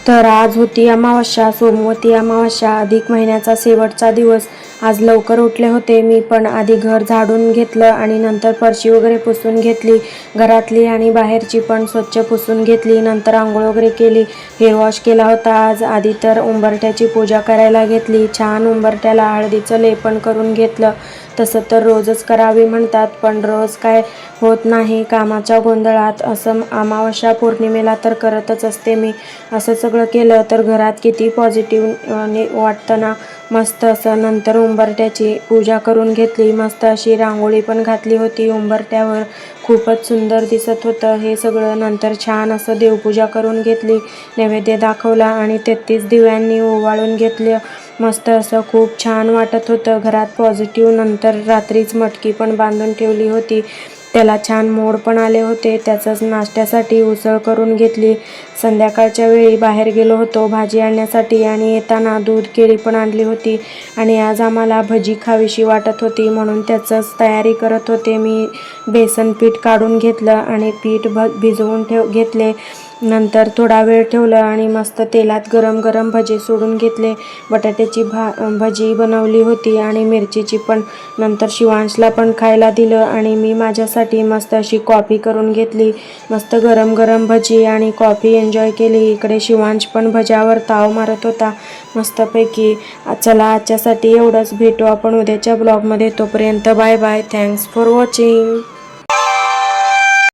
तर आज होती अमावस्या, सोमवती अमावस्या, अधिक महिन्याचा शेवटचा दिवस. आज लवकर उठले होते मी, पण आधी घर झाडून घेतलं आणि नंतर फरशी वगैरे पुसून घेतली. घरातली आणि बाहेरची पण स्वच्छ पुसून घेतली. नंतर आंघोळ वगैरे केली. हेअर वॉश केला होता आज. आधी तर उंबरठ्याची पूजा करायला घेतली. छान उंबरठ्याला हळदीचं लेपन करून घेतलं. तसं तर रोजच करावी म्हणतात, पण रोज काय होत नाही कामाच्या गोंधळात. असं अमावस्या पौर्णिमेला तर करतच असते मी. असं सगळं केलं तर घरात किती पॉझिटिव्ह वाटतं ना. मस्त असं नंतर उंबरठ्याची पूजा करून घेतली. मस्त अशी रांगोळी पण घातली होती उंबरठ्यावर. खूपच सुंदर दिसत होतं हे सगळं. नंतर छान असं देवपूजा करून घेतली. नैवेद्य दाखवला आणि 33 दिव्यांनी ओवाळून घेतलं. मस्त असं खूप छान वाटत होतं घरात पॉझिटिव्ह. नंतर रात्रीच मटकी पण बांधून ठेवली होती. त्याला छान मोड पण आले होते. त्याचंच नाश्त्यासाठी उसळ करून घेतली. संध्याकाळच्या वेळी बाहेर गेलो होतो भाजी आणण्यासाठी आणि येताना दूध केळी पण आणली होती. आणि आज आम्हाला भजी खावीशी वाटत होती म्हणून त्याचंच तयारी करत होते मी. बेसन पीठ काढून घेतलं आणि पीठ भिजवून घेतले. नंतर थोडा वेळ ठेवलं आणि मस्त तेलात गरम गरम भजे सोडून घेतले. बटाट्याची भजी बनवली होती आणि मिरचीची पण. नंतर शिवांशला पण खायला दिलं आणि मी माझ्यासाठी मस्त अशी कॉफी करून घेतली. मस्त गरम गरम भजी आणि कॉफी एन्जॉय केली. इकडे शिवांश पण भज्यावर ताव मारत होता मस्तपैकी. चला आजच्यासाठी एवढंच. भेटू आपण उद्याच्या ब्लॉगमध्ये. तोपर्यंत bye bye. Thanks for watching.